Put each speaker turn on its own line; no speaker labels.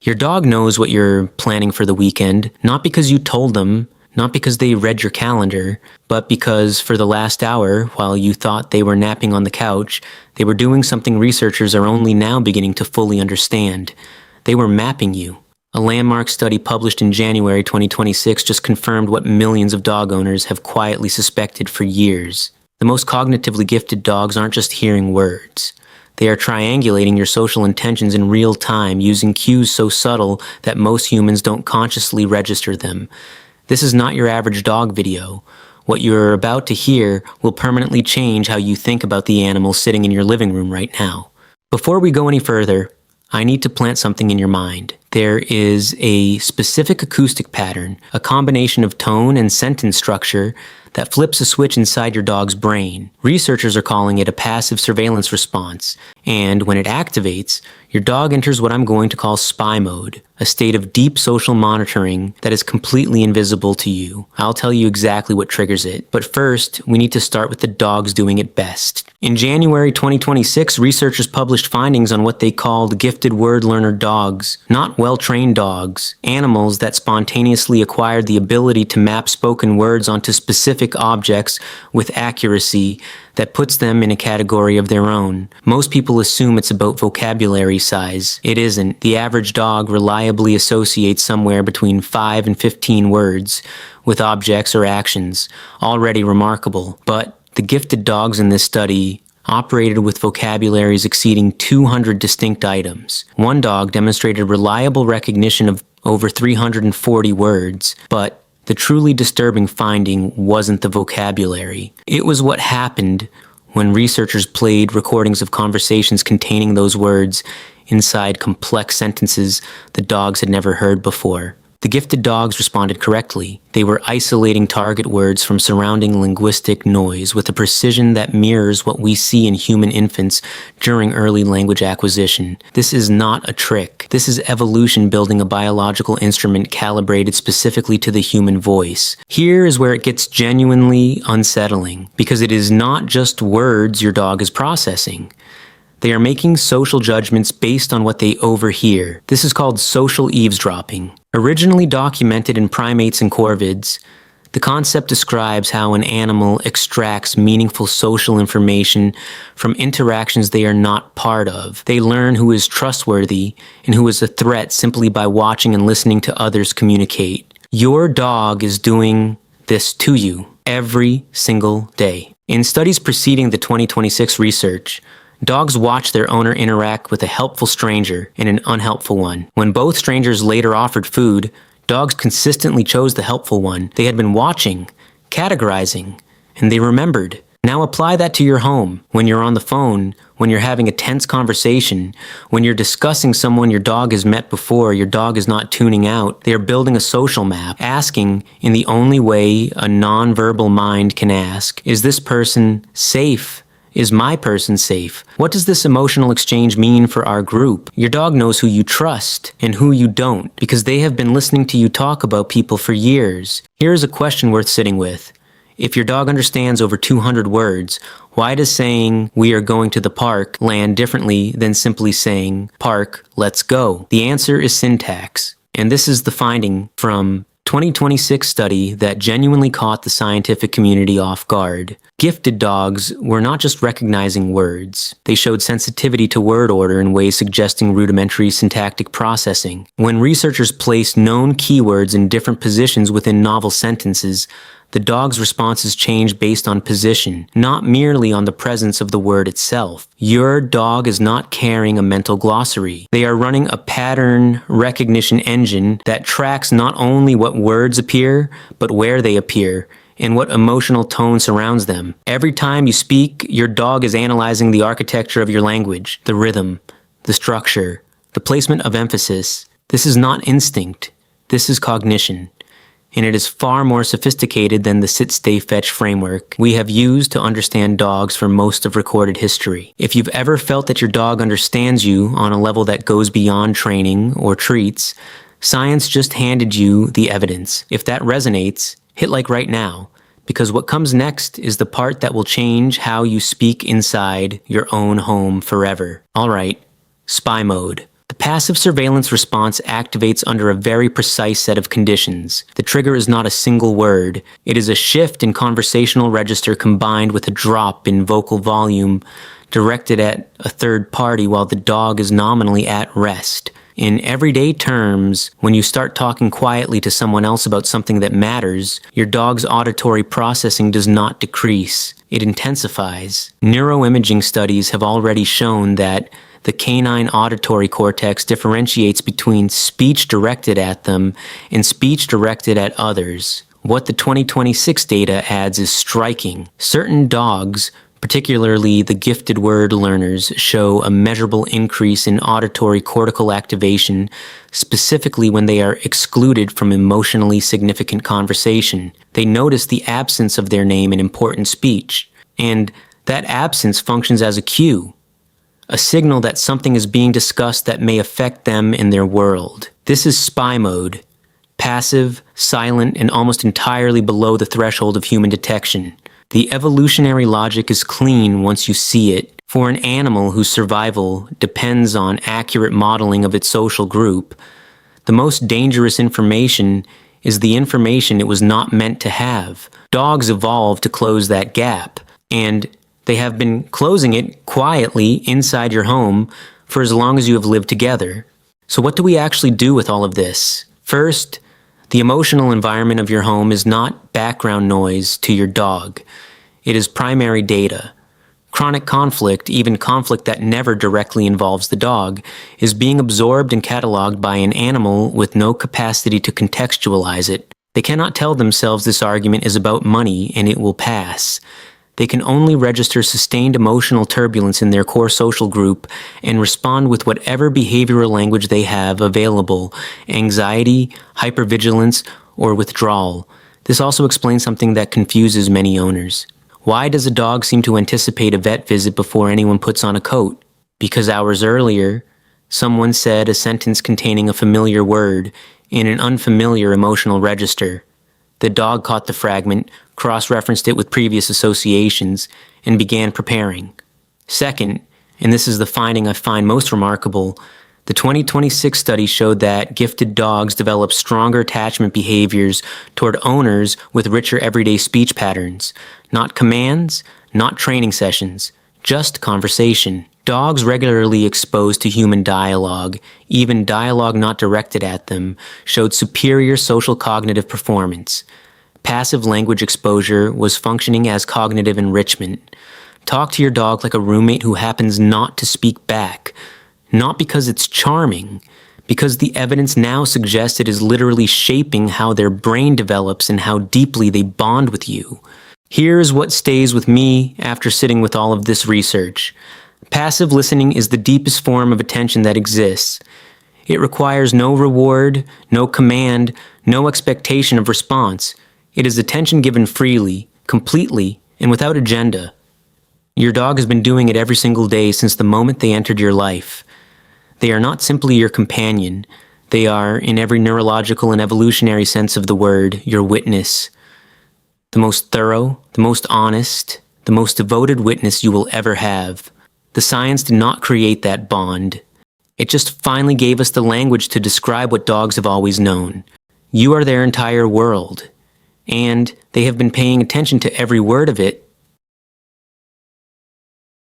Your dog knows what you're planning for the weekend, not because you told them, not because they read your calendar, but because for the last hour, while you thought they were napping on the couch, they were doing something researchers are only now beginning to fully understand. They were mapping you. A landmark study published in January 2026 just confirmed what millions of dog owners have quietly suspected for years. The most cognitively gifted dogs aren't just hearing words. They are triangulating your social intentions in real time using cues so subtle that most humans don't consciously register them. This is not your average dog video. What you're about to hear will permanently change how you think about the animal sitting in your living room right now. Before we go any further, I need to plant something in your mind. There is a specific acoustic pattern, a combination of tone and sentence structure that flips a switch inside your dog's brain. Researchers are calling it a passive surveillance response, and when it activates, your dog enters what I'm going to call spy mode, a state of deep social monitoring that is completely invisible to you. I'll tell you exactly what triggers it, but first, we need to start with the dogs doing it best. In January 2026, researchers published findings on what they called gifted word learner dogs, not well-trained dogs, animals that spontaneously acquired the ability to map spoken words onto specific objects with accuracy that puts them in a category of their own. Most people assume it's about vocabulary size. It isn't. The average dog reliably associates somewhere between 5 and 15 words with objects or actions, already remarkable. But the gifted dogs in this study operated with vocabularies exceeding 200 distinct items. One dog demonstrated reliable recognition of over 340 words, but the truly disturbing finding wasn't the vocabulary. It was what happened when researchers played recordings of conversations containing those words inside complex sentences the dogs had never heard before. The gifted dogs responded correctly. They were isolating target words from surrounding linguistic noise with a precision that mirrors what we see in human infants during early language acquisition. This is not a trick. This is evolution building a biological instrument calibrated specifically to the human voice. Here is where it gets genuinely unsettling, because it is not just words your dog is processing. They are making social judgments based on what they overhear. This is called social eavesdropping. Originally documented in primates and corvids, the concept describes how an animal extracts meaningful social information from interactions they are not part of. They learn who is trustworthy and who is a threat simply by watching and listening to others communicate. Your dog is doing this to you every single day. In studies preceding the 2026 research, dogs watch their owner interact with a helpful stranger and an unhelpful one. When both strangers later offered food, dogs consistently chose the helpful one. They had been watching, categorizing, and they remembered. Now apply that to your home. When you're on the phone, when you're having a tense conversation, when you're discussing someone your dog has met before, your dog is not tuning out. They are building a social map, asking in the only way a nonverbal mind can ask, is this person safe? Is my person safe? What does this emotional exchange mean for our group? Your dog knows who you trust and who you don't, because they have been listening to you talk about people for years. Here's a question worth sitting with. If your dog understands over 200 words, why does saying, "we are going to the park," land differently than simply saying, "park, let's go"? The answer is syntax. And this is the finding from 2026 study that genuinely caught the scientific community off guard. Gifted dogs were not just recognizing words. They showed sensitivity to word order in ways suggesting rudimentary syntactic processing. When researchers placed known keywords in different positions within novel sentences, the dog's responses changed based on position, not merely on the presence of the word itself. Your dog is not carrying a mental glossary. They are running a pattern recognition engine that tracks not only what words appear, but where they appear and what emotional tone surrounds them. Every time you speak, your dog is analyzing the architecture of your language, the rhythm, the structure, the placement of emphasis. This is not instinct. This is cognition. And it is far more sophisticated than the sit, stay, fetch framework we have used to understand dogs for most of recorded history. If you've ever felt that your dog understands you on a level that goes beyond training or treats, science just handed you the evidence. If that resonates, hit like right now, because what comes next is the part that will change how you speak inside your own home forever. All right, spy mode. The Passive surveillance response activates under a very precise set of conditions. The trigger is not a single word. It is a shift in conversational register combined with a drop in vocal volume directed at a third party while the dog is nominally at rest. In everyday terms, when you start talking quietly to someone else about something that matters, your dog's auditory processing does not decrease. It intensifies. Neuroimaging studies have already shown that the canine auditory cortex differentiates between speech directed at them and speech directed at others. What the 2026 data adds is striking. Certain dogs, particularly the gifted word learners, show a measurable increase in auditory cortical activation, specifically when they are excluded from emotionally significant conversation. They notice the absence of their name in important speech, and that absence functions as a cue, a signal that something is being discussed that may affect them in their world. This is spy mode, passive, silent, and almost entirely below the threshold of human detection. The evolutionary logic is clean once you see it. For an animal whose survival depends on accurate modeling of its social group, the most dangerous information is the information it was not meant to have. Dogs evolved to close that gap, and they have been closing it quietly inside your home for as long as you have lived together. So what do we actually do with all of this? First, the emotional environment of your home is not background noise to your dog. It is primary data. Chronic conflict, even conflict that never directly involves the dog, is being absorbed and cataloged by an animal with no capacity to contextualize it. They cannot tell themselves this argument is about money and it will pass. They can only register sustained emotional turbulence in their core social group and respond with whatever behavioral language they have available: anxiety, hypervigilance, or withdrawal. This also explains something that confuses many owners. Why does a dog seem to anticipate a vet visit before anyone puts on a coat? Because hours earlier, someone said a sentence containing a familiar word in an unfamiliar emotional register. The dog caught the fragment, cross-referenced it with previous associations, and began preparing. Second, and this is the finding I find most remarkable, the 2026 study showed that gifted dogs develop stronger attachment behaviors toward owners with richer everyday speech patterns. Not commands, not training sessions, just conversation. Dogs regularly exposed to human dialogue, even dialogue not directed at them, showed superior social cognitive performance. Passive language exposure was functioning as cognitive enrichment. Talk to your dog like a roommate who happens not to speak back. Not because it's charming, because the evidence now suggests it is literally shaping how their brain develops and how deeply they bond with you. Here's what stays with me after sitting with all of this research. Passive listening is the deepest form of attention that exists. It requires no reward, no command, no expectation of response. It is attention given freely, completely, and without agenda. Your dog has been doing it every single day since the moment they entered your life. They are not simply your companion. They are, in every neurological and evolutionary sense of the word, your witness. The most thorough, the most honest, the most devoted witness you will ever have. The science did not create that bond. It just finally gave us the language to describe what dogs have always known. You are their entire world, and they have been paying attention to every word of it